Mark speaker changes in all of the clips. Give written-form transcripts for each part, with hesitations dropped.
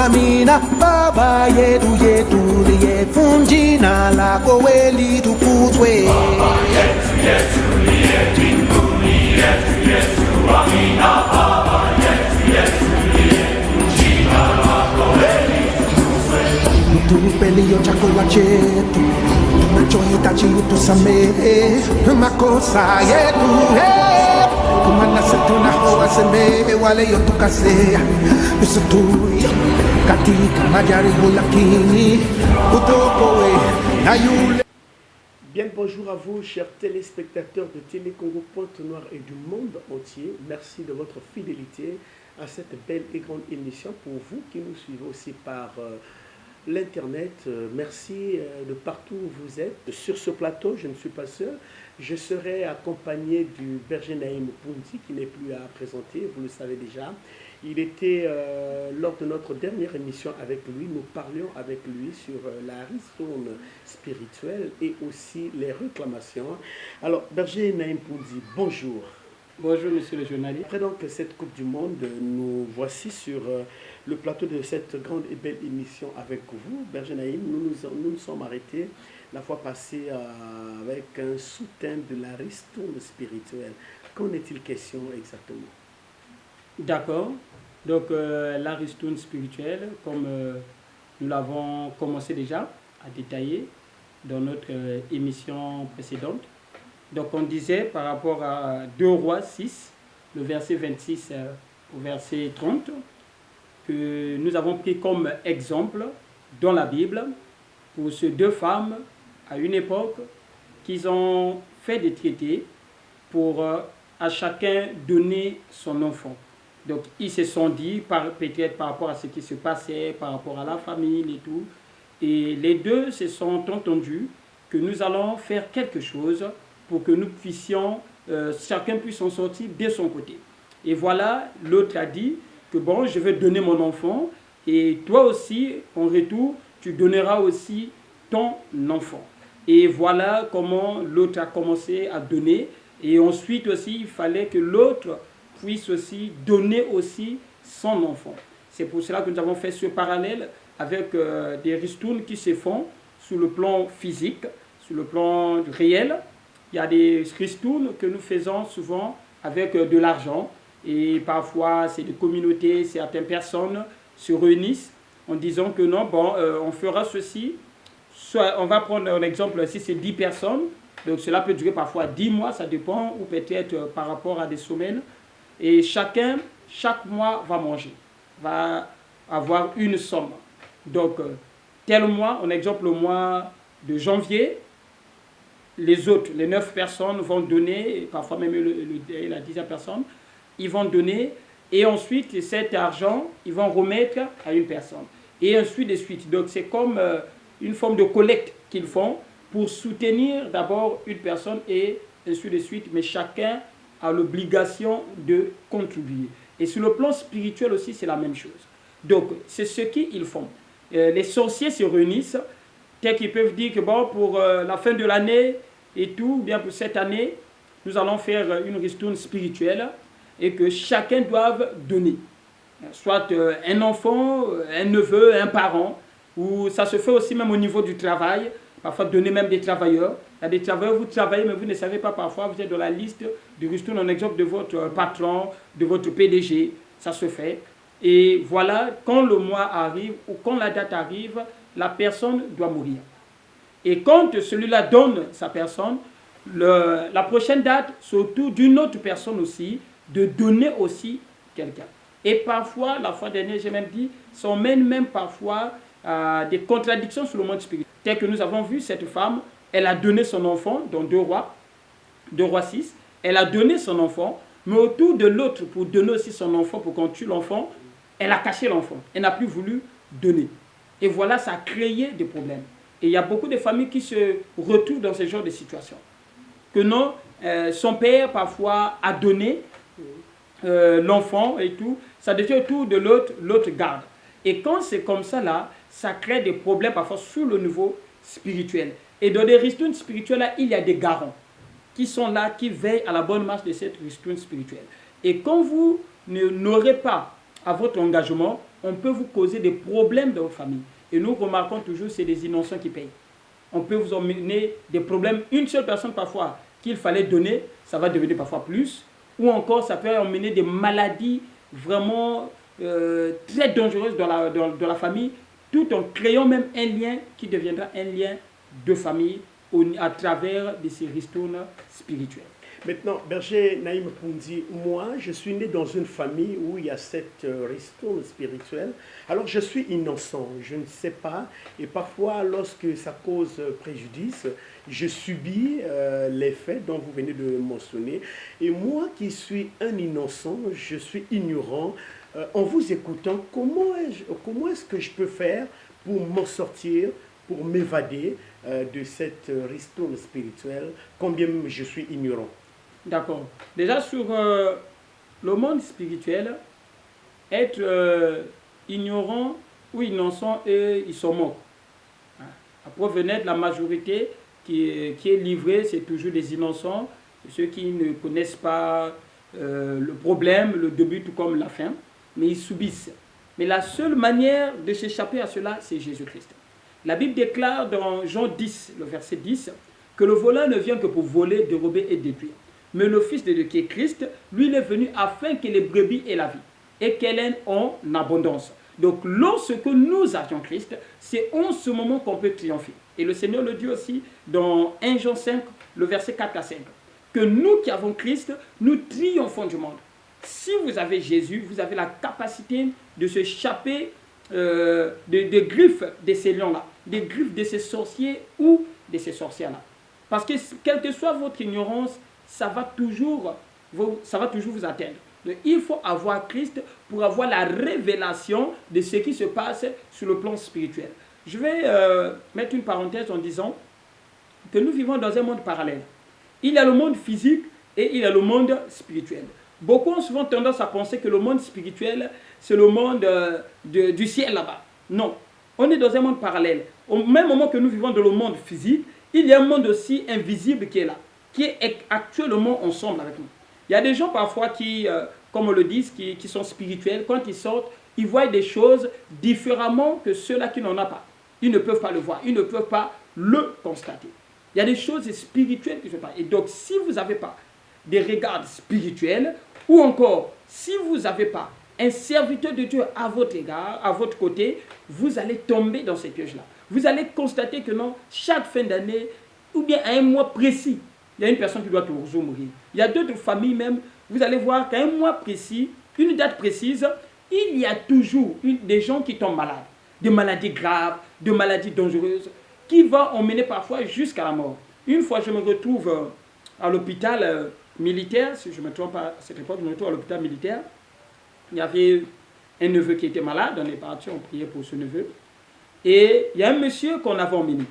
Speaker 1: Amina baba yetu yetu liye funjina la koweli tukuzwe. Baba yetu yetu liye mbinguni yetu yetu. Amina baba yetu yetu liye funjina la koweli tukuzwe. Tupe leo chakula chetu tunachohitaji, utusamehe makosa yetu kumana tunaowasamehe wale yotukasea, usitutie katika majaribu, lakini utuokoe na yule.
Speaker 2: Bien bonjour à vous, chers téléspectateurs de Télé Congo Pointe-Noire et du monde entier. Merci de votre fidélité à cette belle et grande émission. Pour vous qui nous suivez aussi par l'internet, merci de partout où vous êtes. Sur ce plateau, je ne suis pas seul. Je serai accompagné du berger Naïm Poundi, qui n'est plus à présenter, vous le savez déjà. Il était, lors de notre dernière émission avec lui, nous parlions avec lui sur la ristourne spirituelle et aussi les réclamations. Alors, berger Naïm Poundi, bonjour.
Speaker 3: Bonjour, monsieur le journaliste.
Speaker 2: Après donc cette Coupe du Monde, nous voici sur le plateau de cette grande et belle émission avec vous. Berger Naïm, nous sommes arrêtés la fois passée avec un sous-thème de la ristourne spirituelle. Qu'en est-il question exactement?
Speaker 3: D'accord. Donc, la ristourne spirituelle, comme nous l'avons commencé déjà à détailler dans notre émission précédente. Donc, on disait par rapport à 2 Rois 6, le verset 26 au verset 30, que nous avons pris comme exemple dans la Bible pour ces 2 femmes à une époque qu'ils ont fait des traités pour à chacun donner son enfant. Donc ils se sont dit, peut-être par rapport à ce qui se passait, par rapport à la famille et tout, et les 2 se sont entendus que nous allons faire quelque chose pour que nous puissions, chacun puisse en sortir de son côté. Et voilà, l'autre a dit que bon, je vais donner mon enfant, et toi aussi, en retour, tu donneras aussi ton enfant. Et voilà comment l'autre a commencé à donner. Et ensuite aussi, il fallait que l'autre puisse aussi donner aussi son enfant. C'est pour cela que nous avons fait ce parallèle avec des ristournes qui se font sur le plan physique, sur le plan réel. Il y a des ristournes que nous faisons souvent avec de l'argent. Et parfois, c'est des communautés, certaines personnes se réunissent en disant que non, bon, on fera ceci. Soit on va prendre un exemple, si c'est 10 personnes, donc cela peut durer parfois 10 mois, ça dépend, ou peut-être par rapport à des semaines. Et chacun, chaque mois, va manger, va avoir une somme. Donc, tel mois, en exemple, le mois de janvier, les autres, les 9 personnes vont donner, parfois même la 10e personne, ils vont donner, et ensuite, cet argent, ils vont remettre à une personne. Et ainsi de suite. Donc, c'est comme une forme de collecte qu'ils font pour soutenir d'abord une personne et ainsi de suite, mais chacun a l'obligation de contribuer. Et sur le plan spirituel aussi, c'est la même chose. Donc, c'est ce qu'ils font. Les sorciers se réunissent, tel qu'ils peuvent dire que bon, pour la fin de l'année et tout, bien pour cette année, nous allons faire une ristourne spirituelle et que chacun doit donner. Soit un enfant, un neveu, un parent, ou ça se fait aussi même au niveau du travail, parfois donner même des travailleurs. Il y a des travailleurs, vous travaillez, mais vous ne savez pas parfois, vous êtes dans la liste du ristourne, un exemple de votre patron, de votre PDG, ça se fait. Et voilà, quand le mois arrive, ou quand la date arrive, la personne doit mourir. Et quand celui-là donne sa personne, la prochaine date, c'est au tour d'une autre personne aussi, de donner aussi quelqu'un. Et parfois, la fois dernière, j'ai même dit, ça emmène même parfois des contradictions sur le monde spirituel. Tel que nous avons vu, cette femme, elle a donné son enfant dans 2 Rois 6, elle a donné son enfant, mais autour de l'autre, pour donner aussi son enfant, pour qu'on tue l'enfant, elle a caché l'enfant. Elle n'a plus voulu donner. Et voilà, ça a créé des problèmes. Et il y a beaucoup de familles qui se retrouvent dans ce genre de situation. Que non, son père parfois a donné l'enfant et tout, ça devient autour de l'autre, l'autre garde. Et quand c'est comme ça là, ça crée des problèmes parfois sur le niveau spirituel. Et dans les ristournes spirituelles là, il y a des garants qui sont là, qui veillent à la bonne marche de cette ristourne spirituelle. Et quand vous n'aurez pas à votre engagement, on peut vous causer des problèmes dans votre famille. Et nous remarquons toujours que c'est des innocents qui payent. On peut vous emmener des problèmes. Une seule personne parfois qu'il fallait donner, ça va devenir parfois plus. Ou encore, ça peut emmener des maladies vraiment très dangereuses dans la famille, tout en créant même un lien qui deviendra un lien de famille à travers de ces ristournes spirituelles.
Speaker 2: Maintenant, berger Naïm Poundi, moi, je suis né dans une famille où il y a cette ristourne spirituelle. Alors, je suis innocent, je ne sais pas. Et parfois, lorsque ça cause préjudice, je subis les faits dont vous venez de mentionner. Et moi qui suis un innocent, je suis ignorant. En vous écoutant, comment est-ce que je peux faire pour m'en sortir, pour m'évader de cette ristourne spirituelle, combien je suis ignorant?
Speaker 3: D'accord. Déjà sur le monde spirituel, être ignorant ou innocent, ils sont morts. Après venir de la majorité qui est livrée, c'est toujours des innocents, ceux qui ne connaissent pas le problème, le début tout comme la fin, mais ils subissent. Mais la seule manière de s'échapper à cela, c'est Jésus-Christ. La Bible déclare dans Jean 10, le verset 10, que le voleur ne vient que pour voler, dérober et détruire. Mais le Fils de Dieu qui est Christ, lui, il est venu afin que les brebis aient la vie et qu'elle ait en abondance. Donc, lorsque nous avions Christ, c'est en ce moment qu'on peut triompher. Et le Seigneur le dit aussi dans 1 Jean 5, le verset 4 à 5, que nous qui avons Christ, nous triomphons du monde. Si vous avez Jésus, vous avez la capacité de s'échapper des griffes de ces lions-là, des griffes de ces sorciers ou de ces sorcières-là. Parce que quelle que soit votre ignorance, ça va toujours vous atteindre. Donc, il faut avoir Christ pour avoir la révélation de ce qui se passe sur le plan spirituel. Je vais mettre une parenthèse en disant que nous vivons dans un monde parallèle. Il y a le monde physique et il y a le monde spirituel. Beaucoup ont souvent tendance à penser que le monde spirituel, c'est le monde du ciel là-bas. Non, on est dans un monde parallèle. Au même moment que nous vivons dans le monde physique, il y a un monde aussi invisible qui est là, qui est actuellement ensemble avec nous. Il y a des gens parfois qui, comme on le dit, qui sont spirituels. Quand ils sortent, ils voient des choses différemment que ceux-là qui n'en ont pas. Ils ne peuvent pas le voir, ils ne peuvent pas le constater. Il y a des choses spirituelles qui se passent. Et donc, si vous n'avez pas des regards spirituels, ou encore, si vous n'avez pas un serviteur de Dieu à votre égard, à votre côté, vous allez tomber dans ces pièges-là. Vous allez constater que non, chaque fin d'année, ou bien à un mois précis, il y a une personne qui doit toujours mourir. Il y a d'autres familles même, vous allez voir qu'à un mois précis, une date précise, il y a toujours des gens qui tombent malades. Des maladies graves, des maladies dangereuses, qui vont emmener parfois jusqu'à la mort. Une fois, je me retrouve à l'hôpital militaire, si je ne me trompe pas, à cette époque, je me retrouve à l'hôpital militaire. Il y avait un neveu qui était malade, on est parti, on priait pour ce neveu. Et il y a un monsieur qu'on avait emmené.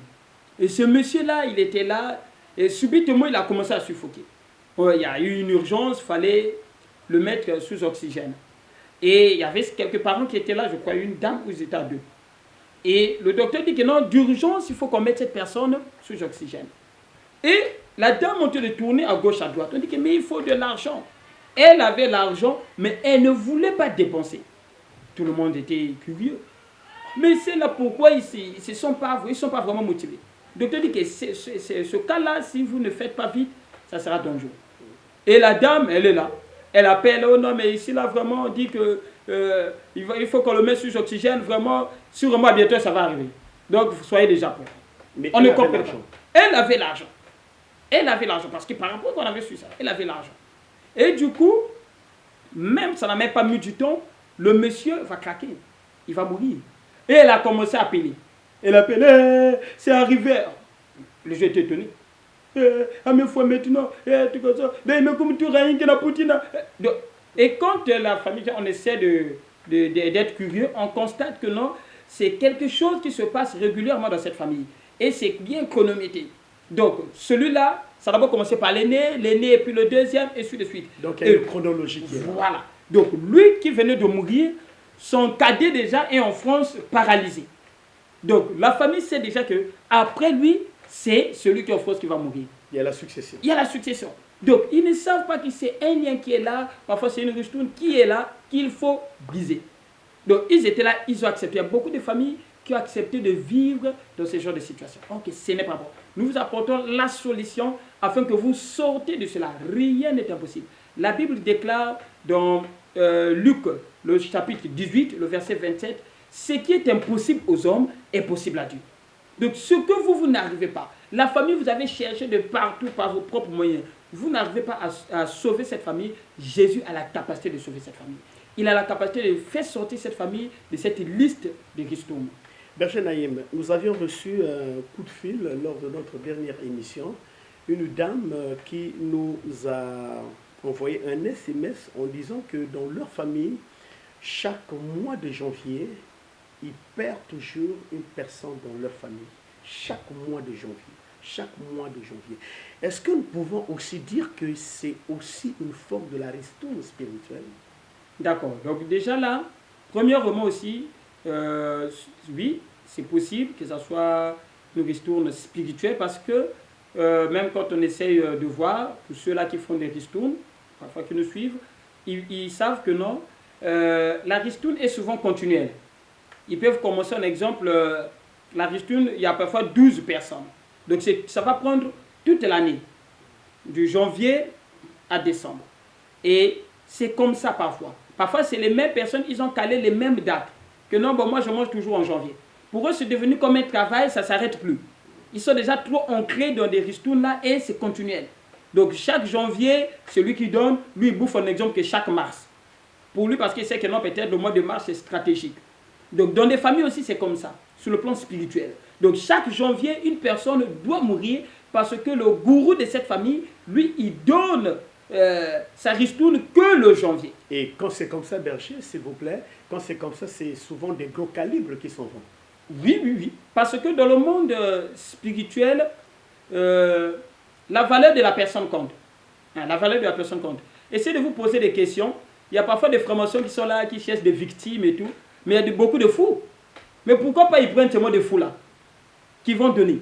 Speaker 3: Et ce monsieur-là, il était là, et subitement, il a commencé à suffoquer. Il y a eu une urgence, il fallait le mettre sous oxygène. Et il y avait quelques parents qui étaient là, je crois, une dame, ils étaient à deux. Et le docteur dit que non, d'urgence, il faut qu'on mette cette personne sous oxygène. Et la dame est en train de tourner à gauche, à droite. On dit que mais il faut de l'argent. Elle avait l'argent, mais elle ne voulait pas dépenser. Tout le monde était curieux. Mais c'est là pourquoi ils ne sont pas vraiment motivés. Le docteur dit que ce cas-là, si vous ne faites pas vite, ça sera dangereux. Et la dame, elle est là. Elle appelle, oh non, mais ici, là, vraiment, on dit que il faut qu'on le mette sous oxygène, vraiment, sûrement, bientôt, ça va arriver. Donc, soyez déjà prêts.
Speaker 2: Mais
Speaker 3: on ne comprend pas. Elle avait l'argent. Elle avait l'argent, parce que par rapport qu'on avait su ça, elle avait l'argent. Et du coup, même, ça n'a même pas mis du temps, le monsieur va craquer. Il va mourir. Et elle a commencé à appeler. Elle appelait, c'est arrivé. Le jeu était étonné. À mes fois maintenant, et quand la famille, on essaie d'être curieux, on constate que non, c'est quelque chose qui se passe régulièrement dans cette famille. Et c'est bien chronométré. Donc, celui-là, ça va d'abord commencer par l'aîné et puis le deuxième, et ainsi de suite.
Speaker 2: Donc, il y a une chronologie qui est là.
Speaker 3: Voilà. Donc, lui qui venait de mourir, son cadet déjà est en France paralysé. Donc, la famille sait déjà que après lui, c'est celui qui est en France qui va mourir.
Speaker 2: Il y a la succession.
Speaker 3: Il y a la succession. Donc, ils ne savent pas que c'est un lien qui est là. Parfois, c'est une ristourne qui est là, qu'il faut briser. Donc, ils étaient là, ils ont accepté. Il y a beaucoup de familles qui ont accepté de vivre dans ce genre de situation. Ok, ce n'est pas bon. Nous vous apportons la solution afin que vous sortez de cela. Rien n'est impossible. La Bible déclare dans Luc, le chapitre 18, le verset 27, ce qui est impossible aux hommes est possible à Dieu. Donc, ce que vous n'arrivez pas, la famille, vous avez cherché de partout par vos propres moyens, vous n'arrivez pas à sauver cette famille, Jésus a la capacité de sauver cette famille. Il a la capacité de faire sortir cette famille de cette liste de ristournes.
Speaker 2: Berger Naïm, nous avions reçu un coup de fil lors de notre dernière émission, une dame qui nous a envoyé un SMS en disant que dans leur famille, chaque mois de janvier, ils perdent toujours une personne dans leur famille. Chaque mois de janvier. Chaque mois de janvier. Est-ce que nous pouvons aussi dire que c'est aussi une forme de la ristourne spirituelle?
Speaker 3: D'accord. Donc déjà là, premièrement aussi, oui, c'est possible que ça soit une ristourne spirituelle parce que même quand on essaye de voir, pour ceux-là qui font des ristournes, parfois qui nous suivent, ils savent que non, la ristourne est souvent continuelle. Ils peuvent commencer, un exemple, la ristourne, il y a parfois 12 personnes. Donc ça va prendre toute l'année, de janvier à décembre. Et c'est comme ça parfois. Parfois, c'est les mêmes personnes, ils ont calé les mêmes dates. Que non, bon, moi je mange toujours en janvier. Pour eux, c'est devenu comme un travail, ça ne s'arrête plus. Ils sont déjà trop ancrés dans des ristournes là et c'est continuel. Donc chaque janvier, celui qui donne, lui il bouffe un exemple que chaque mars. Pour lui, parce qu'il sait que non, peut-être le mois de mars c'est stratégique. Donc dans des familles aussi, c'est comme ça, sur le plan spirituel. Donc chaque janvier, une personne doit mourir parce que le gourou de cette famille, lui, il donne sa ristourne que le janvier.
Speaker 2: Et quand c'est comme ça, Berger, s'il vous plaît, quand c'est comme ça, c'est souvent des gros calibres qui s'en vont.
Speaker 3: Oui, oui, oui. Parce que dans le monde spirituel, la valeur de la personne compte. Hein, la valeur de la personne compte. Essayez de vous poser des questions. Il y a parfois des formations qui sont là, qui cherchent des victimes et tout. Mais il y a beaucoup de fous. Mais pourquoi pas ils prennent seulement des fous là qui vont donner?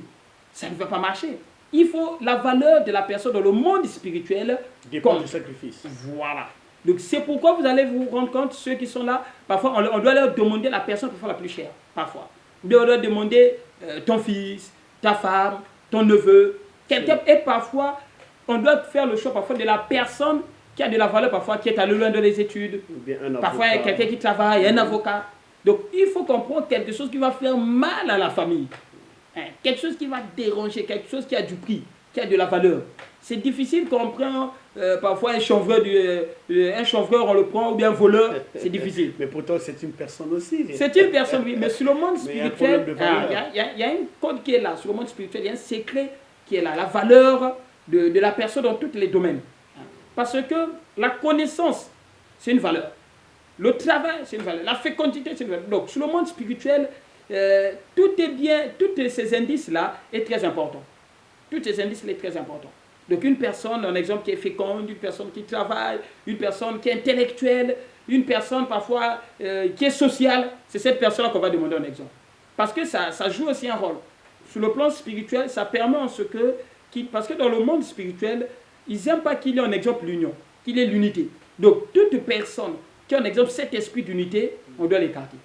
Speaker 3: Ça ne va pas marcher. Il faut la valeur de la personne dans le monde spirituel.
Speaker 2: Dépend du sacrifice.
Speaker 3: Voilà. Donc c'est pourquoi vous allez vous rendre compte, ceux qui sont là, parfois on doit leur demander la personne parfois la plus chère. Parfois. On doit leur demander ton fils, ta femme, ton neveu, quelqu'un. Et parfois, on doit faire le choix parfois de la personne qui a de la valeur, parfois qui est allé loin dans les études.
Speaker 2: Ou bien un
Speaker 3: parfois, il y a quelqu'un qui travaille, un avocat. Donc il faut comprendre quelque chose qui va faire mal à la famille. Hein, quelque chose qui va déranger, quelque chose qui a du prix, qui a de la valeur. C'est difficile qu'on prend parfois un chanvreur, on le prend, ou bien un voleur, c'est difficile.
Speaker 2: Mais pourtant, c'est une personne aussi.
Speaker 3: C'est une personne, oui, mais sur le monde spirituel,
Speaker 2: il
Speaker 3: y a une code qui est là. Sur le monde spirituel, il y a un secret qui est là. La valeur de la personne dans tous les domaines. Parce que la connaissance, c'est une valeur. Le travail, c'est une valeur. La fécondité, c'est une valeur. Donc, sur le monde spirituel, tout est bien, tous ces indices-là est très important. Tous ces indices-là sont très importants. Donc, une personne, un exemple qui est féconde, une personne qui travaille, une personne qui est intellectuelle, une personne parfois qui est sociale, c'est cette personne-là qu'on va demander un exemple. Parce que ça joue aussi un rôle. Sur le plan spirituel, ça permet en ce que, parce que dans le monde spirituel, ils n'aiment pas qu'il y ait un exemple l'union, qu'il y ait l'unité. Donc, toute personne qui a un exemple, cet esprit d'unité, on doit l'écarter.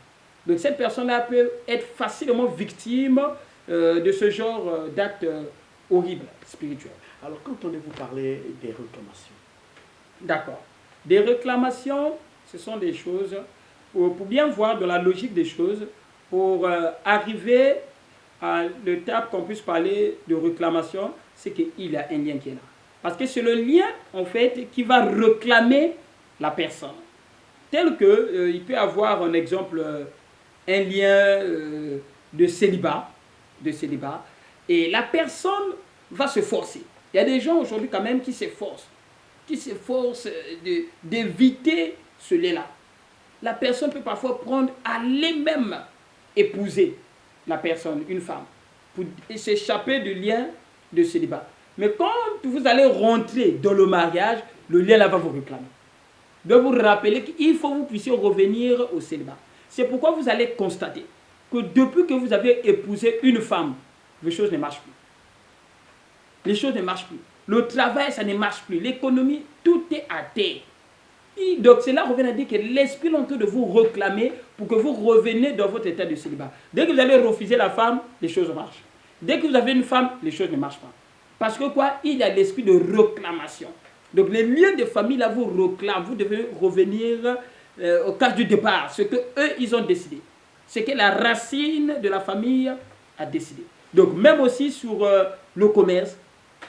Speaker 3: Donc, cette personne-là peut être facilement victime de ce genre d'actes horribles spirituels.
Speaker 2: Alors, qu'entendez-vous parler des réclamations?
Speaker 3: D'accord. Des réclamations, ce sont des choses, pour bien voir dans la logique des choses, pour arriver à l'étape qu'on puisse parler de réclamation, c'est qu'il y a un lien qui est là. Parce que c'est le lien, en fait, qui va réclamer la personne. Tel que, il peut y avoir un exemple, un lien de célibat, et la personne va se forcer. Il y a des gens aujourd'hui quand même qui s'efforcent d'éviter ce lien-là. La personne peut parfois prendre à elle-même épouser la personne, une femme, pour s'échapper du lien de célibat. Mais quand vous allez rentrer dans le mariage, le lien là va vous réclamer. De vous rappeler qu'il faut que vous puissiez revenir au célibat. C'est pourquoi vous allez constater que depuis que vous avez épousé une femme, les choses ne marchent plus. Les choses ne marchent plus. Le travail, ça ne marche plus. L'économie, tout est à terre. Donc cela revient à dire que l'esprit est en train de vous réclamer pour que vous reveniez dans votre état de célibat. Dès que vous allez refuser la femme, les choses marchent. Dès que vous avez une femme, les choses ne marchent pas. Parce que quoi? Il y a l'esprit de réclamation. Donc les liens de famille là vous réclament. Vous devez revenir au cas du départ, ce que eux ils ont décidé. Ce que la racine de la famille a décidé. Donc même aussi sur le commerce,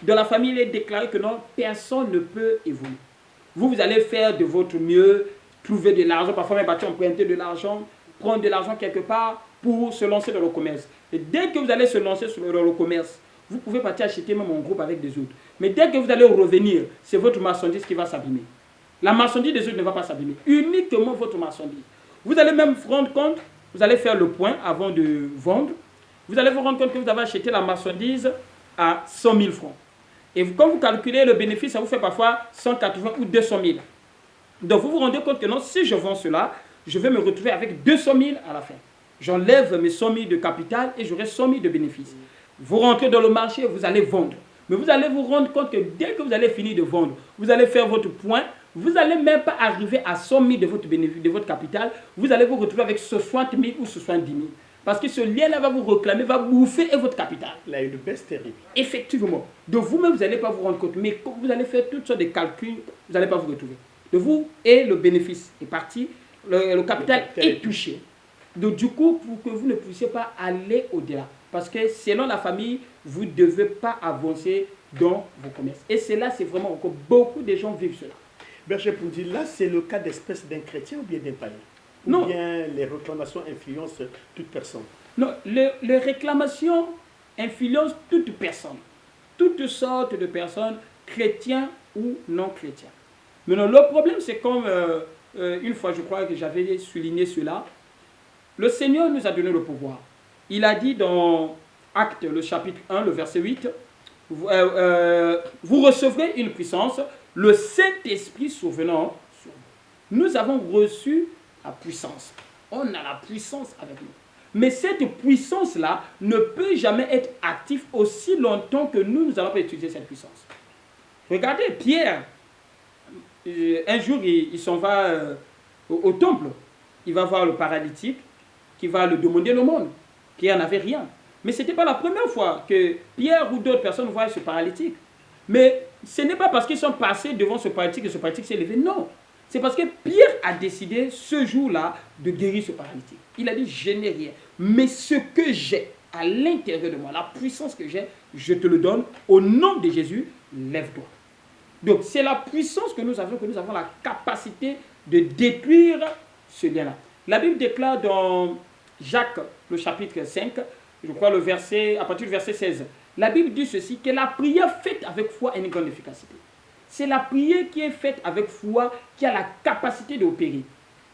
Speaker 3: dans la famille il est déclaré que non, personne ne peut évoluer. Vous allez faire de votre mieux, trouver de l'argent, parfois même emprunter de l'argent, prendre de l'argent quelque part pour se lancer dans le commerce. Et dès que vous allez se lancer dans le commerce, vous pouvez partir acheter même en groupe avec des autres. Mais dès que vous allez revenir, c'est votre marchandise qui va s'abîmer. La marchandise des autres ne va pas s'abîmer. Uniquement votre marchandise. Vous allez même vous rendre compte, vous allez faire le point avant de vendre. Vous allez vous rendre compte que vous avez acheté la marchandise à 100 000 francs. Et quand vous calculez le bénéfice, ça vous fait parfois 180 ou 200 000. Donc vous vous rendez compte que non, si je vends cela, je vais me retrouver avec 200 000 à la fin. J'enlève mes 100 000 de capital et j'aurai 100 000 de bénéfices. Vous rentrez dans le marché, vous allez vendre. Mais vous allez vous rendre compte que dès que vous allez finir de vendre, vous allez faire votre point, vous n'allez même pas arriver à 100 000 de votre bénéfice, de votre capital. Vous allez vous retrouver avec 60 000 ou 70 000. Parce que ce lien-là va vous réclamer, va bouffer votre capital.
Speaker 2: Il a une baisse terrible.
Speaker 3: Effectivement. Donc vous-même, vous n'allez pas vous rendre compte. Mais quand vous allez faire toutes sortes de calculs, vous n'allez pas vous retrouver. De vous, et le bénéfice est parti, le capital est touché. Donc du coup, pour que vous ne puissiez pas aller au-delà. Parce que selon la famille, vous ne devez pas avancer dans vos commerces. Et cela, c'est vraiment encore beaucoup de gens vivent cela.
Speaker 2: Berger Poundi, là, c'est le cas d'espèce d'un chrétien ou bien d'un païen?
Speaker 3: Non.
Speaker 2: Ou bien les réclamations influencent toute personne?
Speaker 3: Non, les réclamations influencent toute personne. Toutes sortes de personnes, chrétiens ou non chrétiens. Maintenant, le problème, c'est comme une fois, je crois que j'avais souligné cela, le Seigneur nous a donné le pouvoir. Il a dit dans Actes, le chapitre 1, le verset 8, vous recevrez une puissance, le Saint-Esprit survenant sur vous. Nous avons reçu la puissance. On a la puissance avec nous. Mais cette puissance-là ne peut jamais être active aussi longtemps que nous n'allons pas utiliser cette puissance. Regardez, Pierre, un jour, il s'en va au temple. Il va voir le paralytique qui va le demander le monde. Pierre n'avait rien. Mais ce n'était pas la première fois que Pierre ou d'autres personnes voient ce paralytique. Mais ce n'est pas parce qu'ils sont passés devant ce paralytique que ce paralytique s'est levé. Non. C'est parce que Pierre a décidé ce jour-là de guérir ce paralytique. Il a dit, je n'ai rien. Mais ce que j'ai à l'intérieur de moi, la puissance que j'ai, je te le donne. Au nom de Jésus, lève-toi. Donc c'est la puissance que nous avons la capacité de détruire ce lien-là. La Bible déclare dans Jacques, le chapitre 5, je crois le verset, à partir du verset 16, la Bible dit ceci, que la prière faite avec foi a une grande efficacité. C'est la prière qui est faite avec foi qui a la capacité d'opérer.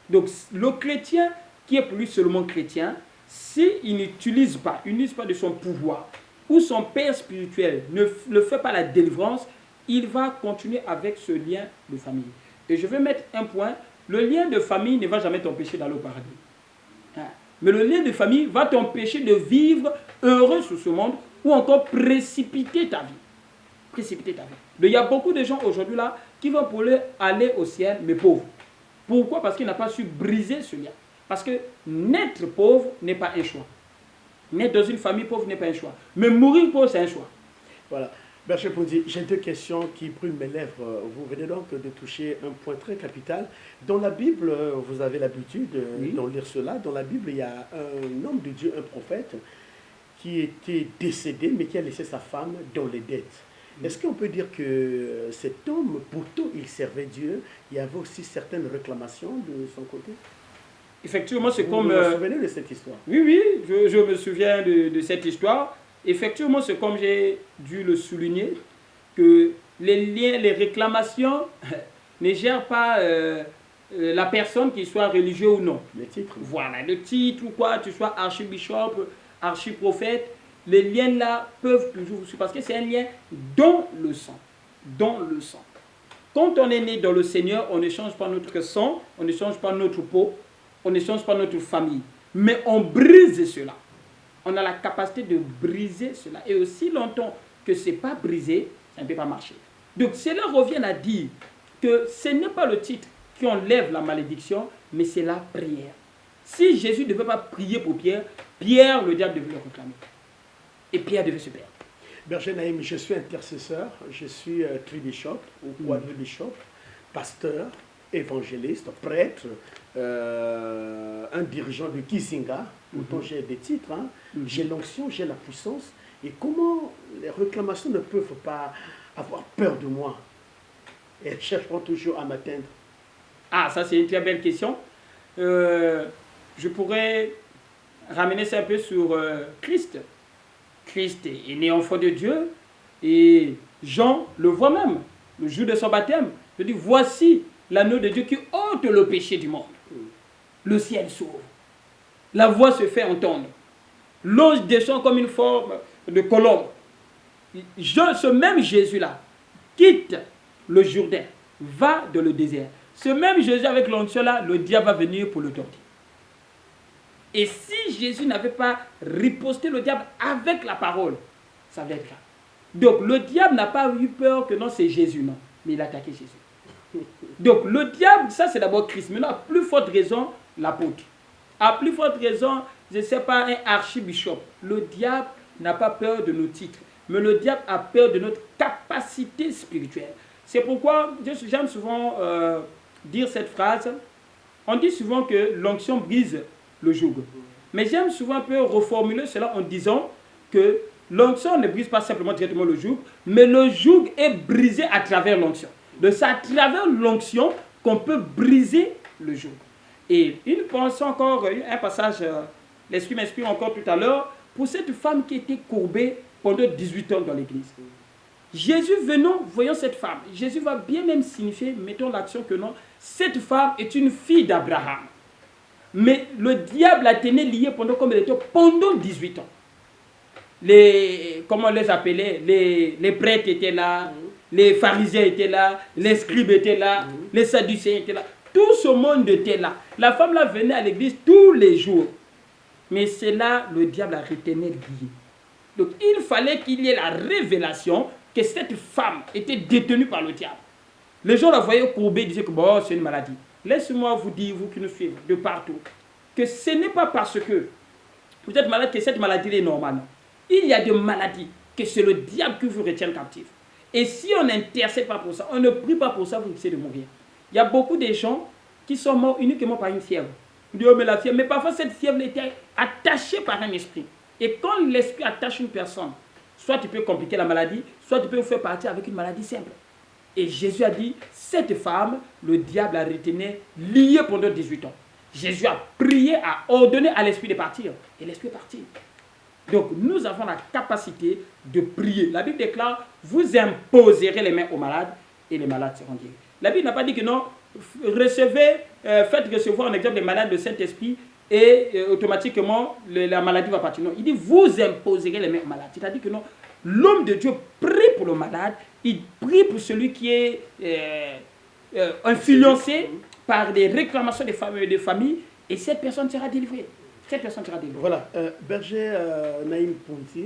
Speaker 3: Donc le chrétien qui est plus seulement chrétien, s'il n'utilise pas de son pouvoir ou son père spirituel ne fait pas la délivrance, il va continuer avec ce lien de famille. Et je vais mettre un point, le lien de famille ne va jamais t'empêcher d'aller au paradis. Mais le lien de famille va t'empêcher de vivre heureux sur ce monde ou encore précipiter ta vie. Précipiter ta vie. Donc, il y a beaucoup de gens aujourd'hui là qui vont pour aller au ciel, mais pauvres. Pourquoi? Parce qu'ils n'ont pas su briser ce lien. Parce que naître pauvre n'est pas un choix. Naître dans une famille pauvre n'est pas un choix. Mais mourir pauvre, c'est un choix.
Speaker 2: Voilà. Berger Poundi, j'ai deux questions qui brûlent mes lèvres. Vous venez donc de toucher un point très capital. Dans la Bible, vous avez l'habitude d'en lire cela. Dans la Bible, il y a un homme de Dieu, un prophète, qui était décédé, mais qui a laissé sa femme dans les dettes. Est-ce qu'on peut dire que cet homme, pourtant il servait Dieu, il y avait aussi certaines réclamations de son côté?
Speaker 3: Effectivement, c'est comme...
Speaker 2: Vous vous souvenez de cette histoire?
Speaker 3: Oui, je me souviens de cette histoire. Effectivement, c'est comme j'ai dû le souligner, que les liens, les réclamations ne gèrent pas la personne, qui soit religieux ou non.
Speaker 2: Le titre.
Speaker 3: Voilà, le titre ou quoi, tu sois archibishop, archiprophète, les liens là peuvent toujours vous suivre parce que c'est un lien dans le sang. Dans le sang. Quand on est né dans le Seigneur, on ne change pas notre sang, on ne change pas notre peau, on ne change pas notre famille. Mais on brise cela. On a la capacité de briser cela. Et aussi longtemps que ce n'est pas brisé, ça ne peut pas marcher. Donc cela revient à dire que ce n'est pas le titre qui enlève la malédiction, mais c'est la prière. Si Jésus ne devait pas prier pour Pierre, Pierre, le diable devait le réclamer. Et Pierre devait se perdre.
Speaker 2: Berger Naïm, je suis intercesseur, je suis tribishop ou quadribishop, pasteur, évangéliste, prêtre, un dirigeant de Kizinga, autant j'ai des titres, hein. J'ai l'onction, j'ai la puissance. Et comment les réclamations ne peuvent pas avoir peur de moi? Elles chercheront toujours à m'atteindre.
Speaker 3: Ah, ça c'est une très belle question. Je pourrais ramener ça un peu sur Christ. Christ est né enfant de Dieu et Jean le voit même, le jour de son baptême. Il dit, voici l'agneau de Dieu qui ôte le péché du monde. Le ciel s'ouvre. La voix se fait entendre. L'ange descend comme une forme de colombe. Ce même Jésus-là quitte le Jourdain, va dans le désert. Ce même Jésus avec l'onction-là, le diable va venir pour le tenter. Et si Jésus n'avait pas riposté le diable avec la parole, ça va être grave. Donc le diable n'a pas eu peur que non, c'est Jésus, non. Mais il a attaqué Jésus. Donc le diable, ça c'est d'abord Christ. Maintenant, à plus forte raison, l'apôtre. À plus forte raison, je ne sais pas, un archibishop. Le diable n'a pas peur de nos titres. Mais le diable a peur de notre capacité spirituelle. C'est pourquoi j'aime souvent dire cette phrase. On dit souvent que l'onction brise le joug. Mais j'aime souvent un peu reformuler cela en disant que l'onction ne brise pas simplement directement le joug, mais le joug est brisé à travers l'onction. Donc c'est à travers l'onction qu'on peut briser le joug. Et une pensée encore, un passage, l'Esprit m'inspire encore tout à l'heure, pour cette femme qui était courbée pendant 18 ans dans l'église. Jésus venant, voyant cette femme, Jésus va bien même signifier, mettons l'action que non, cette femme est une fille d'Abraham. Mais le diable la tenait liée pendant combien de temps? Pendant 18 ans. Comment on les appelait? Les prêtres étaient là, les pharisiens étaient là, les scribes étaient là, les sadducéens étaient là. Tout ce monde était là. La femme là venait à l'église tous les jours. Mais c'est là le diable la retenait liée. Donc il fallait qu'il y ait la révélation que cette femme était détenue par le diable. Les gens la voyaient courbée, disaient que bon, c'est une maladie. Laissez-moi vous dire, vous qui nous suivez de partout, que ce n'est pas parce que vous êtes malade que cette maladie est normale. Il y a des maladies que c'est le diable qui vous retient captif. Et si on n'intercède pas pour ça, on ne prie pas pour ça, vous risquez de mourir. Il y a beaucoup de gens qui sont morts uniquement par une fièvre. Vous dites, oh, mais la fièvre, mais parfois cette fièvre était attachée par un esprit. Et quand l'esprit attache une personne, soit tu peux compliquer la maladie, soit tu peux vous faire partir avec une maladie simple. Et Jésus a dit, cette femme, le diable la retenait liée pendant 18 ans. Jésus a prié, a ordonné à l'esprit de partir. Et l'esprit est parti. Donc nous avons la capacité de prier. La Bible déclare, vous imposerez les mains aux malades et les malades seront guéris. La Bible n'a pas dit que non, faites recevoir un exemple des malades de Saint-Esprit et automatiquement la maladie va partir. Non, il dit, vous imposerez les mains aux malades. C'est-à-dire que non, l'homme de Dieu prie pour le malade, il prie pour celui qui est influencé par des réclamations des familles et cette personne sera délivrée.
Speaker 2: Voilà, Berger Naïm Ponti,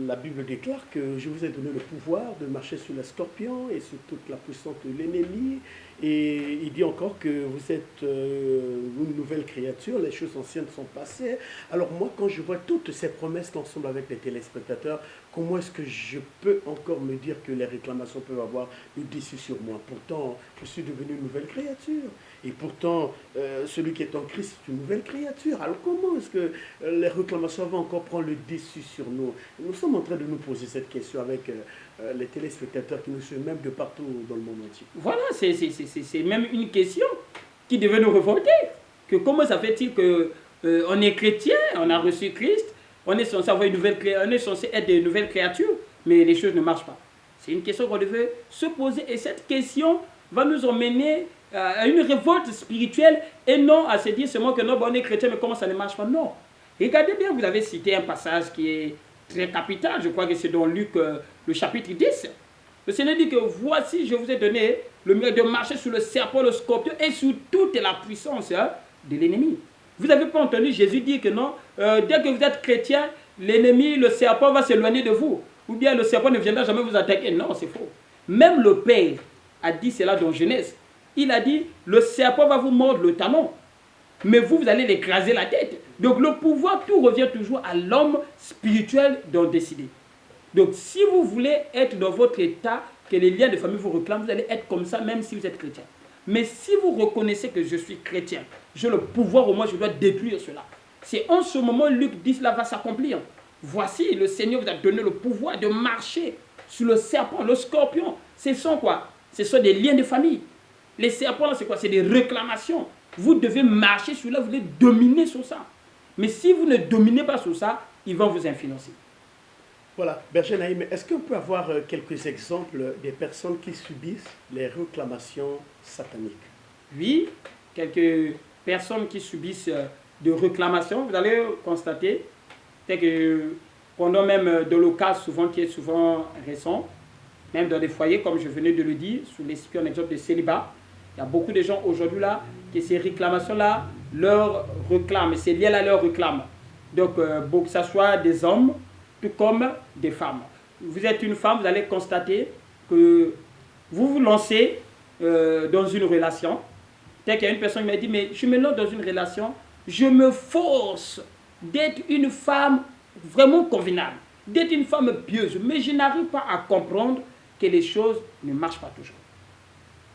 Speaker 2: la Bible déclare que je vous ai donné le pouvoir de marcher sur les scorpions et sur toute la puissance de l'ennemi. Et il dit encore que vous êtes une nouvelle créature, les choses anciennes sont passées. Alors moi, quand je vois toutes ces promesses ensemble avec les téléspectateurs, comment est-ce que je peux encore me dire que les réclamations peuvent avoir le dessus sur moi? Pourtant, je suis devenu une nouvelle créature. Et pourtant, celui qui est en Christ est une nouvelle créature. Alors comment est-ce que les réclamations vont encore prendre le dessus sur nous? Nous sommes en train de nous poser cette question avec les téléspectateurs qui nous suivent même de partout dans le monde entier.
Speaker 3: Voilà, c'est même une question qui devait nous révolter. Que comment ça fait-il qu'on est chrétien, on a reçu Christ, on est censé avoir on est censé être des nouvelles créatures, mais les choses ne marchent pas. C'est une question qu'on devait se poser et cette question va nous emmener à une révolte spirituelle et non à se dire seulement que non, on est chrétien, mais comment ça ne marche pas? Non. Regardez bien, vous avez cité un passage qui est très capital, je crois que c'est dans Luc, le chapitre 10. Le Seigneur dit que voici, je vous ai donné le mérite de marcher sur le serpent, le scorpion et sur toute la puissance de l'ennemi. Vous n'avez pas entendu Jésus dire que non, dès que vous êtes chrétien, l'ennemi, le serpent va s'éloigner de vous. Ou bien le serpent ne viendra jamais vous attaquer. Non, c'est faux. Même le Père a dit cela dans Genèse. Il a dit, le serpent va vous mordre le talon, mais vous, vous allez l'écraser la tête. Donc le pouvoir, tout revient toujours à l'homme spirituel d'en décider. Donc si vous voulez être dans votre état, que les liens de famille vous réclament, vous allez être comme ça même si vous êtes chrétien. Mais si vous reconnaissez que je suis chrétien, j'ai le pouvoir, au moins je dois détruire cela. C'est en ce moment, Luc dit, cela va s'accomplir. Voici, le Seigneur vous a donné le pouvoir de marcher sur le serpent, le scorpion. Ce sont quoi? Ce sont des liens de famille. Les serpents, c'est quoi? C'est des réclamations. Vous devez marcher sur là, vous devez dominer sur ça. Mais si vous ne dominez pas sur ça, ils vont vous influencer.
Speaker 2: Voilà, Berger Naïm, est-ce qu'on peut avoir quelques exemples des personnes qui subissent les réclamations sataniques?
Speaker 3: Oui, quelques personnes qui subissent de réclamations, vous allez constater que pendant même dans le cas souvent qui est souvent récent, même dans des foyers, comme je venais de le dire, sous l'esprit, un exemple de célibat, il y a beaucoup de gens aujourd'hui là qui ces réclamations-là leur réclament, c'est lié à leur réclame. Donc, que ce soit des hommes, tout comme des femmes. Vous êtes une femme, vous allez constater que vous vous lancez dans une relation. Peut-être qu'il y a une personne qui m'a dit, mais je me lance dans une relation, je me force d'être une femme vraiment convenable, d'être une femme pieuse, mais je n'arrive pas à comprendre que les choses ne marchent pas toujours.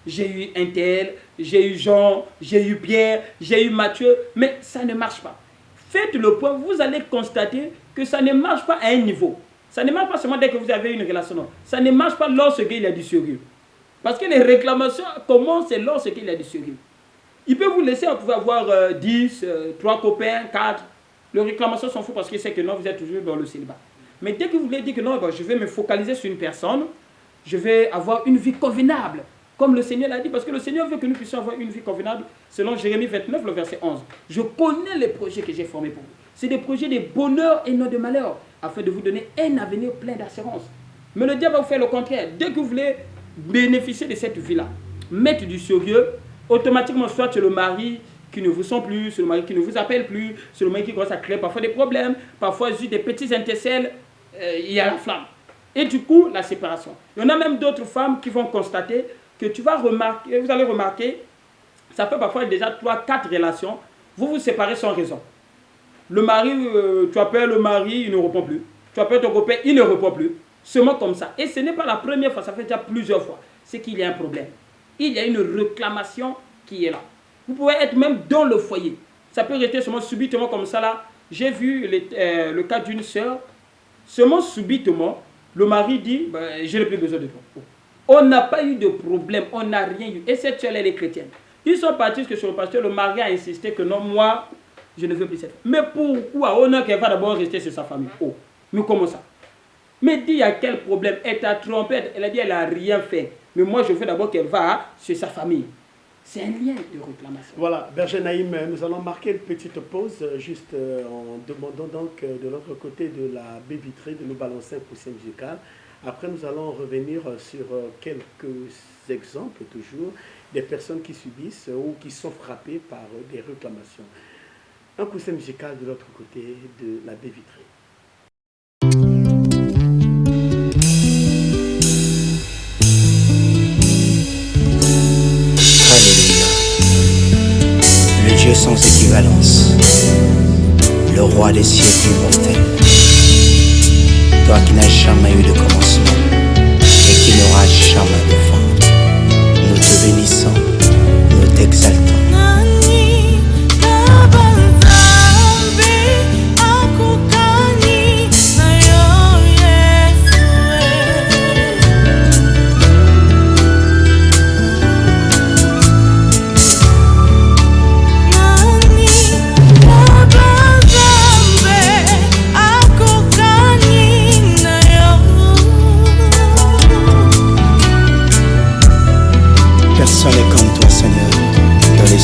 Speaker 3: J'ai eu un tel, j'ai eu Jean, j'ai eu Pierre, j'ai eu Mathieu, mais ça ne marche pas. Faites le point, vous allez constater que ça ne marche pas à un niveau. Ça ne marche pas seulement dès que vous avez une relation, non. Ça ne marche pas lorsqu'il y a du sérieux. Parce que les réclamations commencent lorsqu'il y a du sérieux. Il peut vous laisser, vous pouvez avoir 10, 3 copains, 4. Les réclamations s'en foutent parce qu'il sait que non, vous êtes toujours dans le célibat. Mais dès que vous voulez dire que non, je vais me focaliser sur une personne, je vais avoir une vie convenable. Comme le Seigneur l'a dit, parce que le Seigneur veut que nous puissions avoir une vie convenable, selon Jérémie 29, le verset 11. Je connais les projets que j'ai formés pour vous. C'est des projets de bonheur et non de malheur, afin de vous donner un avenir plein d'assurance. Mais le diable va vous faire le contraire. Dès que vous voulez bénéficier de cette vie-là, mettre du sérieux, automatiquement, soit c'est le mari qui ne vous sent plus, c'est le mari qui ne vous appelle plus, c'est le mari qui commence à créer parfois des problèmes, parfois juste des petits intercelles, il y a la flamme. Et du coup, la séparation. Il y en a même d'autres femmes qui vont constater que vous allez remarquer, ça peut parfois être déjà 3, 4 relations, vous vous séparez sans raison. Le mari, tu appelles le mari, il ne répond plus. Tu appelles ton copain, il ne répond plus. Seulement comme ça. Et ce n'est pas la première fois, ça fait déjà plusieurs fois. C'est qu'il y a un problème. Il y a une réclamation qui est là. Vous pouvez être même dans le foyer. Ça peut rester seulement subitement comme ça là. J'ai vu le cas d'une sœur. Seulement subitement, le mari dit, je n'ai plus besoin de toi. On n'a pas eu de problème, on n'a rien eu. Et cette sœur, elle est chrétienne. Ils sont partis parce que sur le pasteur, le mari a insisté que non, moi, je ne veux plus cette femme. Mais pourquoi? On a qu'elle va d'abord rester sur sa famille. Oh, mais comment ça? Mais dis, il y a quel problème? Elle t'a trompé, elle a dit, elle n'a rien fait. Mais moi, je veux d'abord qu'elle va sur sa famille. C'est un lien de réclamation.
Speaker 2: Voilà, Berger Naïm, nous allons marquer une petite pause, juste en demandant donc de l'autre côté de la baie vitrée de nous balancer un coussin musical. Après, nous allons revenir sur quelques exemples, toujours, des personnes qui subissent ou qui sont frappées par des réclamations. Un coussin musical de l'autre côté de la baie vitrée.
Speaker 4: Alléluia. Le Dieu sans équivalence, le roi des siècles immortels. Toi qui n'as jamais eu de commencement et qui n'auras jamais de fin, nous te bénissons, nous t'exaltons. Personne n'est comme toi, Seigneur, dans les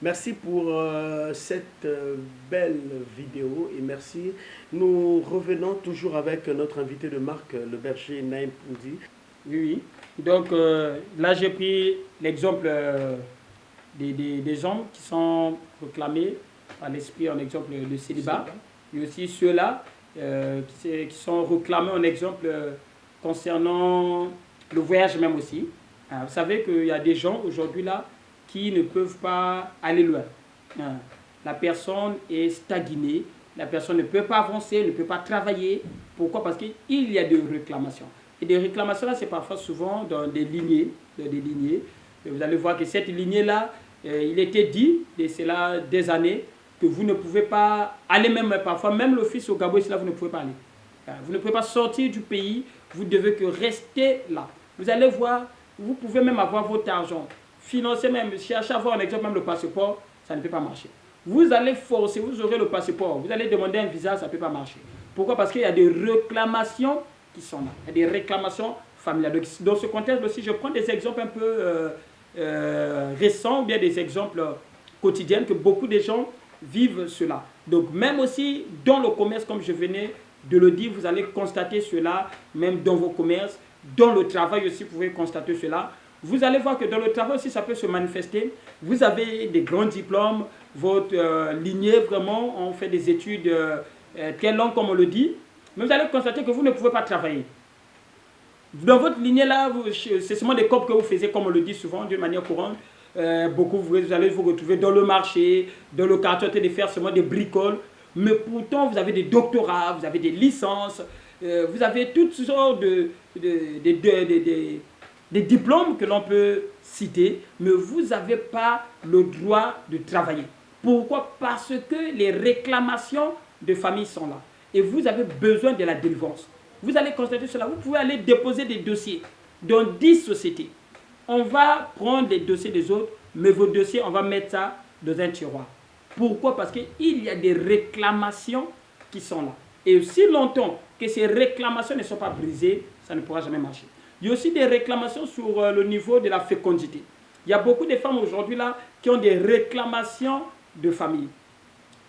Speaker 2: Merci pour cette belle vidéo et merci. Nous revenons toujours avec notre invité de marque, le berger Naïm Poundi.
Speaker 3: Oui, oui. Donc là, j'ai pris l'exemple des hommes qui sont proclamés par l'esprit en exemple le célibat. Et aussi ceux-là qui sont réclamés en exemple concernant le voyage même aussi. Alors, vous savez qu'il y a des gens aujourd'hui là qui ne peuvent pas aller loin. La personne est stagnée, la personne ne peut pas avancer, ne peut pas travailler. Pourquoi? Parce qu'il y a des réclamations. Et des réclamations là, c'est parfois souvent dans des lignées. Et vous allez voir que cette lignée-là, il était dit, et c'est là des années, que vous ne pouvez pas aller même parfois, même l'office au Gabon, là, vous ne pouvez pas aller. Vous ne pouvez pas sortir du pays, vous devez que rester là. Vous allez voir, vous pouvez même avoir votre argent, financer même, chercher à avoir un exemple, même le passeport, ça ne peut pas marcher. Vous allez forcer, vous aurez le passeport, vous allez demander un visa, ça ne peut pas marcher. Pourquoi? Parce qu'il y a des réclamations qui sont là, il y a des réclamations familiales. Donc, dans ce contexte aussi, je prends des exemples un peu récents, ou bien des exemples quotidiens que beaucoup de gens vivent cela. Donc même aussi dans le commerce, comme je venais de le dire, vous allez constater cela, même dans vos commerces, dans le travail aussi, vous pouvez constater cela. Vous allez voir que dans le travail aussi, ça peut se manifester. Vous avez des grands diplômes, votre lignée, vraiment, on fait des études très longues, comme on le dit, mais vous allez constater que vous ne pouvez pas travailler. Dans votre lignée là, c'est seulement des copes que vous faisiez, comme on le dit souvent, d'une manière courante. Beaucoup, vous allez vous retrouver dans le marché, dans le quartier, de faire seulement des bricoles. Mais pourtant, vous avez des doctorats, vous avez des licences, vous avez toutes sortes de diplômes que l'on peut citer, mais vous n'avez pas le droit de travailler. Pourquoi? Parce que les réclamations de famille sont là. Et vous avez besoin de la délivrance. Vous allez constater cela. Vous pouvez aller déposer des dossiers dans 10 sociétés. On va prendre les dossiers des autres, mais vos dossiers, on va mettre ça dans un tiroir. Pourquoi? Parce qu'il y a des réclamations qui sont là. Et aussi longtemps que ces réclamations ne sont pas brisées, ça ne pourra jamais marcher. Il y a aussi des réclamations sur le niveau de la fécondité. Il y a beaucoup de femmes aujourd'hui là qui ont des réclamations de famille,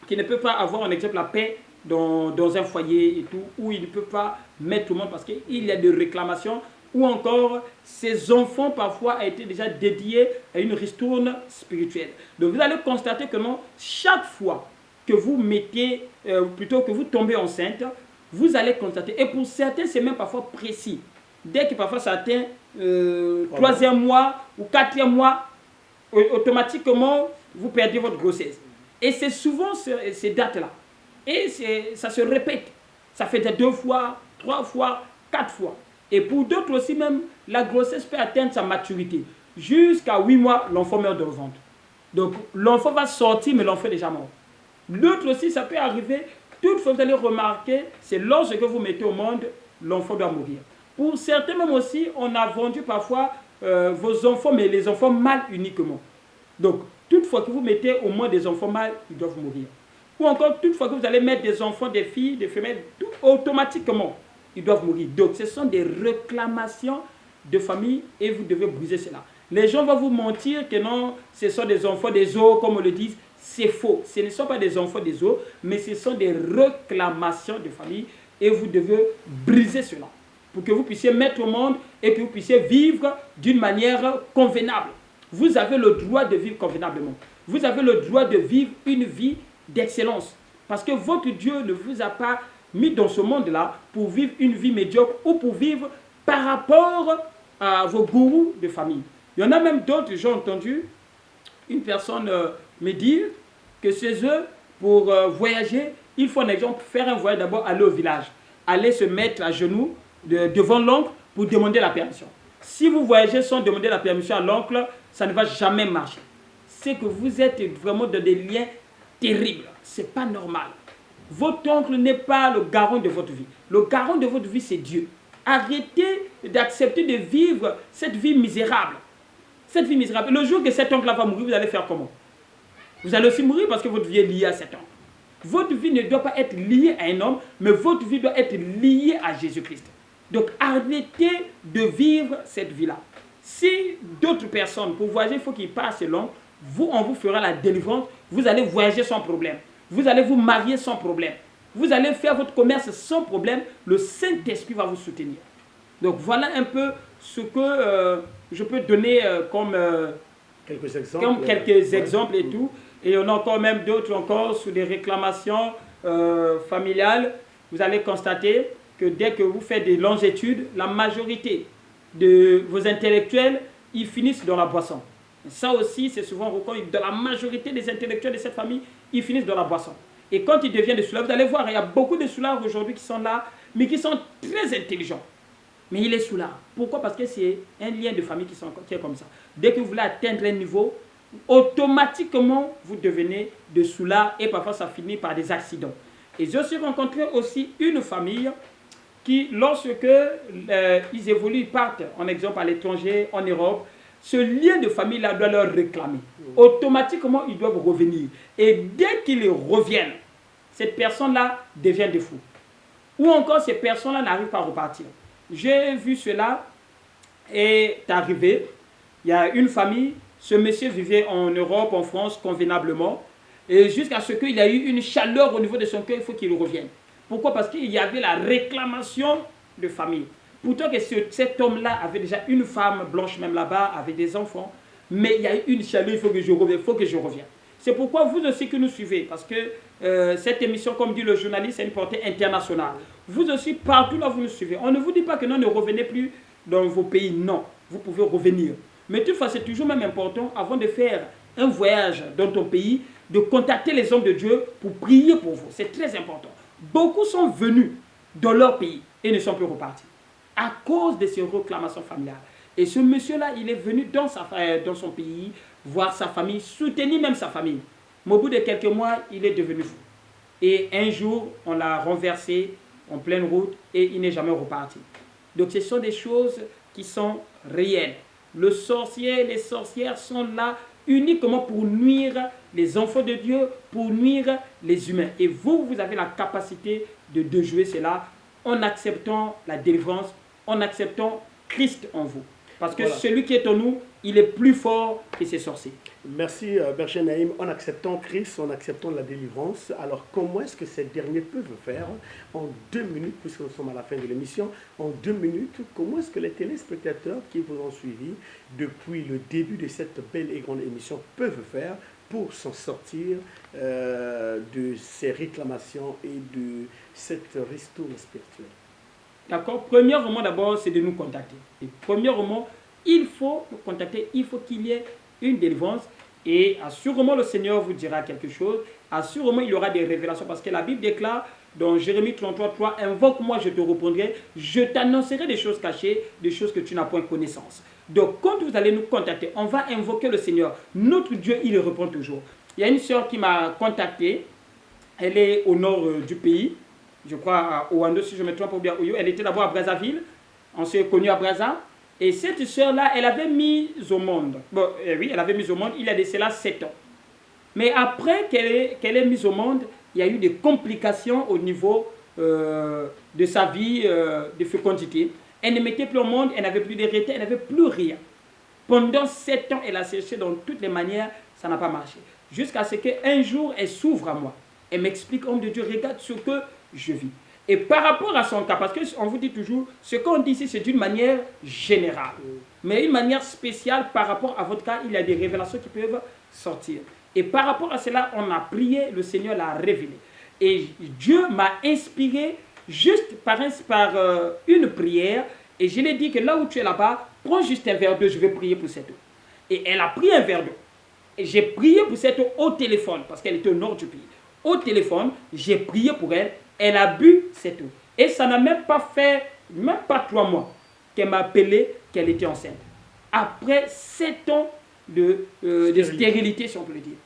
Speaker 3: qui ne peuvent pas avoir, en exemple, la paix dans un foyer et tout, où ils ne peuvent pas mettre tout le monde parce qu'il y a des réclamations, ou encore ces enfants parfois ont été déjà dédiés à une ristourne spirituelle. Donc vous allez constater que non, chaque fois que vous mettez, plutôt que vous tombez enceinte, vous allez constater, et pour certains c'est même parfois précis, dès que parfois ça atteint 3e mois ou 4e mois, automatiquement vous perdez votre grossesse. Et c'est souvent ces dates-là. Et ça se répète. Ça fait 2 fois, 3 fois, 4 fois. Et pour d'autres aussi même, la grossesse peut atteindre sa maturité. Jusqu'à 8 mois, l'enfant meurt dans le ventre. Donc l'enfant va sortir, mais l'enfant est déjà mort. L'autre aussi, ça peut arriver. Toutefois, vous allez remarquer, c'est lorsque vous mettez au monde, l'enfant doit mourir. Pour certains même aussi, on a vendu parfois vos enfants, mais les enfants mâles uniquement. Donc, toutefois que vous mettez au moins des enfants mâles, ils doivent mourir. Ou encore, toutefois que vous allez mettre des enfants, des filles, des femelles, tout automatiquement, ils doivent mourir. Donc, ce sont des réclamations de famille et vous devez briser cela. Les gens vont vous mentir que non, ce sont des enfants des eaux, comme on le dit. C'est faux. Ce ne sont pas des enfants des eaux, mais ce sont des réclamations de famille et vous devez briser cela pour que vous puissiez mettre au monde et que vous puissiez vivre d'une manière convenable. Vous avez le droit de vivre convenablement. Vous avez le droit de vivre une vie d'excellence. Parce que votre Dieu ne vous a pas mis dans ce monde-là pour vivre une vie médiocre ou pour vivre par rapport à vos gourous de famille. Il y en a même d'autres, j'ai entendu une personne me dire que chez eux, pour voyager, il faut, par exemple, faire un voyage d'abord, aller au village, aller se mettre à genoux devant l'oncle pour demander la permission. Si vous voyagez sans demander la permission à l'oncle, ça ne va jamais marcher. C'est que vous êtes vraiment dans des liens terribles. Ce n'est pas normal. Votre oncle n'est pas le garant de votre vie. Le garant de votre vie, c'est Dieu. Arrêtez d'accepter de vivre cette vie misérable. Cette vie misérable. Le jour que cet oncle va mourir, vous allez faire comment? Vous allez aussi mourir parce que votre vie est liée à cet oncle. Votre vie ne doit pas être liée à un homme, mais votre vie doit être liée à Jésus-Christ. Donc arrêtez de vivre cette vie-là. Si d'autres personnes, pour voyager, il faut qu'ils passent l'oncle, on vous fera la délivrance, vous allez voyager sans problème, vous allez vous marier sans problème, vous allez faire votre commerce sans problème, le Saint-Esprit va vous soutenir. Donc voilà un peu ce que je peux donner comme quelques exemples et tout. Et on a encore même d'autres encore sur des réclamations familiales. Vous allez constater que dès que vous faites des longues études, la majorité de vos intellectuels, ils finissent dans la boisson. Ça aussi, c'est souvent reconnu. Dans la majorité des intellectuels de cette famille, ils finissent dans la boisson. Et quand ils deviennent des soulards, vous allez voir, il y a beaucoup de soulards aujourd'hui qui sont là, mais qui sont très intelligents. Mais il est soulard. Pourquoi? Parce que c'est un lien de famille qui est comme ça. Dès que vous voulez atteindre un niveau, automatiquement, vous devenez de soulard et parfois ça finit par des accidents. Et j'ai aussi rencontré aussi une famille qui, lorsque ils évoluent, ils partent, en exemple, à l'étranger, en Europe, ce lien de famille-là doit leur réclamer. Automatiquement, ils doivent revenir. Et dès qu'ils reviennent, cette personne-là devient des fous. Ou encore, ces personnes-là n'arrivent pas à repartir. J'ai vu cela est arrivé. Il y a une famille, ce monsieur vivait en Europe, en France, convenablement. Et jusqu'à ce qu'il y ait eu une chaleur au niveau de son cœur, il faut qu'il revienne. Pourquoi? Parce qu'il y avait la réclamation de famille. Pourtant que cet homme-là avait déjà une femme blanche même là-bas, avec des enfants. Mais il y a eu une chaleur, il faut que je revienne, il faut que je revienne. C'est pourquoi vous aussi que nous suivez, parce que cette émission, comme dit le journaliste, c'est une portée internationale. Vous aussi, partout là, vous nous suivez. On ne vous dit pas que non, ne revenez plus dans vos pays. Non, vous pouvez revenir. Mais toutefois, c'est toujours même important, avant de faire un voyage dans ton pays, de contacter les hommes de Dieu pour prier pour vous. C'est très important. Beaucoup sont venus dans leur pays et ne sont plus repartis à cause de ces réclamations familiales. Et ce monsieur-là, il est venu dans son pays, voir sa famille, soutenir même sa famille. Mais au bout de quelques mois, il est devenu fou. Et un jour, on l'a renversé en pleine route et il n'est jamais reparti. Donc ce sont des choses qui sont réelles. Le sorcier, les sorcières sont là uniquement pour nuire les enfants de Dieu, pour nuire les humains. Et vous, vous avez la capacité de jouer cela en acceptant la délivrance, en acceptant Christ en vous. Parce que celui qui est en nous, il est plus fort que ces sorciers.
Speaker 2: Merci Berger Naïm. En acceptant Christ, en acceptant la délivrance, alors comment est-ce que ces derniers peuvent faire en 2 minutes, puisque nous sommes à la fin de l'émission, en 2 minutes, comment est-ce que les téléspectateurs qui vous ont suivi depuis le début de cette belle et grande émission peuvent faire pour s'en sortir de ces réclamations et de cette ristourne spirituelle?
Speaker 3: D'accord. Premièrement, d'abord, c'est de nous contacter. Et premièrement, il faut nous contacter, il faut qu'il y ait une délivrance. Et assurément, le Seigneur vous dira quelque chose. Assurément, il y aura des révélations. Parce que la Bible déclare dans Jérémie 33, « Invoque-moi, je te répondrai. Je t'annoncerai des choses cachées, des choses que tu n'as point connaissance. » Donc, quand vous allez nous contacter, on va invoquer le Seigneur. Notre Dieu, il répond toujours. Il y a une sœur qui m'a contacté. Elle est au nord du pays. Je crois à Oando, si je me trompe bien. Elle était d'abord à Brazzaville. On s'est connus à Brazza. Et cette sœur-là, elle avait mis au monde. Bon, oui, elle avait mis au monde, il y a de cela 7 ans. Mais après qu'elle ait mise au monde, il y a eu des complications au niveau de sa vie de fécondité. Elle ne mettait plus au monde, elle n'avait plus d'héritier, elle n'avait plus rien. Pendant 7 ans, elle a cherché dans toutes les manières, ça n'a pas marché. Jusqu'à ce qu'un jour, elle s'ouvre à moi. Elle m'explique, homme de Dieu, regarde ce que je vis. Et par rapport à son cas, parce qu'on vous dit toujours, ce qu'on dit ici, c'est d'une manière générale. Mais une manière spéciale par rapport à votre cas, il y a des révélations qui peuvent sortir. Et par rapport à cela, on a prié, le Seigneur l'a révélé. Et Dieu m'a inspiré juste par une prière. Et je lui ai dit que là où tu es là-bas, prends juste un verre d'eau, je vais prier pour cette eau. Et elle a pris un verre d'eau. Et j'ai prié pour cette eau au téléphone, parce qu'elle était au nord du pays. Au téléphone, j'ai prié pour elle. Elle a bu cette eau. Et ça n'a même pas fait, même pas 3 mois, qu'elle m'a appelé qu'elle était enceinte. Après 7 ans de stérilité, si on peut le dire.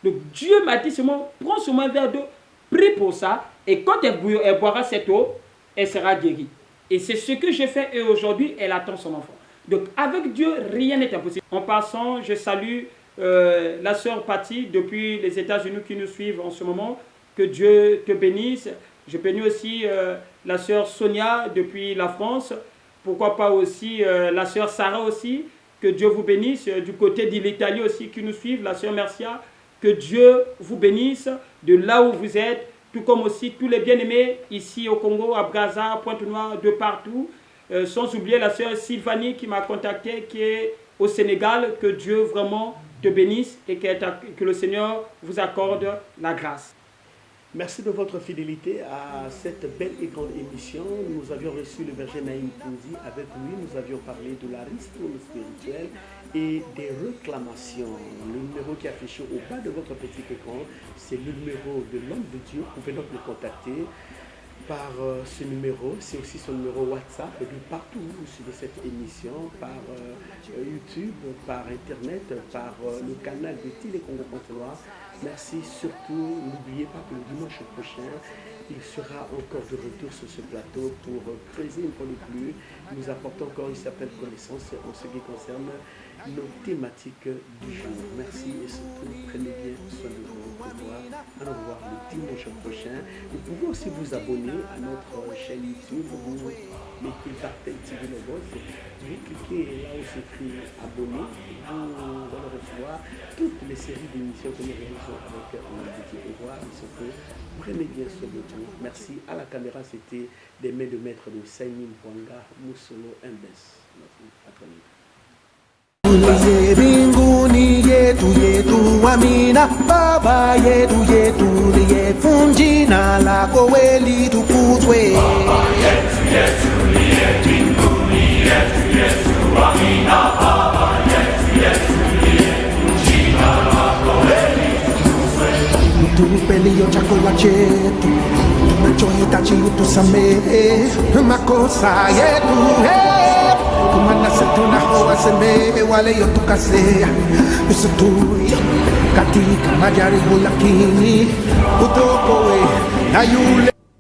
Speaker 3: Donc Dieu m'a dit seulement, prends seulement un verre d'eau, prie pour ça, et quand elle boira cette eau, elle sera guérie. Et c'est ce que j'ai fait, et aujourd'hui, elle attend son enfant. Donc avec Dieu, rien n'est impossible. En passant, je salue la sœur Patty depuis les États-Unis qui nous suivent en ce moment. Que Dieu te bénisse. Je bénis aussi la sœur Sonia depuis la France. Pourquoi pas aussi la sœur Sarah aussi. que Dieu vous bénisse. Du côté de l'Italie aussi qui nous suivent, la sœur Mercia, que Dieu vous bénisse de là où vous êtes, tout comme aussi tous les bien-aimés ici au Congo, à Brazza, à Pointe-Noire, de partout. Sans oublier la sœur Sylvanie qui m'a contacté, qui est au Sénégal. Que Dieu vraiment te bénisse et que le Seigneur vous accorde la grâce.
Speaker 2: Merci de votre fidélité à cette belle et grande émission. Nous avions reçu le verger Naïm Poundi. Avec lui, nous avions parlé de la ristourne spirituelle et des réclamations. Le numéro qui est affiché au bas de votre petit écran, c'est le numéro de l'homme de Dieu. Vous pouvez donc le contacter par ce numéro. C'est aussi son numéro WhatsApp de partout sur cette émission, par YouTube, par Internet, par le canal de Télé Congo Pointe-Noire. Merci surtout, n'oubliez pas que le dimanche prochain, il sera encore de retour sur ce plateau pour creuser une fois de plus. Nous apportons encore une certaine connaissance en ce qui concerne nos thématiques du jour. Merci et surtout, prenez bien soin de vous. Au revoir le dimanche prochain. Vous pouvez aussi vous abonner à notre chaîne YouTube. Vous mettez Bartel TV Logos. Vous cliquez là où c'est écrit abonner. Vous allez recevoir toutes les séries d'émissions que nous réalisons avec Dieu. Au revoir et surtout, prenez bien soin de vous. Merci. À la caméra, c'était des mains de maître de Saïmin Bwanga, Moussolo Mbes. Merci. À très vite.
Speaker 1: Mbinguni yetu yetu amina, Baba yetu yetu liyefu jina lako weli tukuzwe. Baba yetu yetu liye mbinguni yetu yetu amina, Baba yetu yetu liyefu jina lako weli tukuzwe. Tupe leo chakula chetu tunachohitaji, utusamehe makosa yetu, kumana setuna hawasamehe wale yotukasea, usitue katika majaribu, lakini utuokoe na yule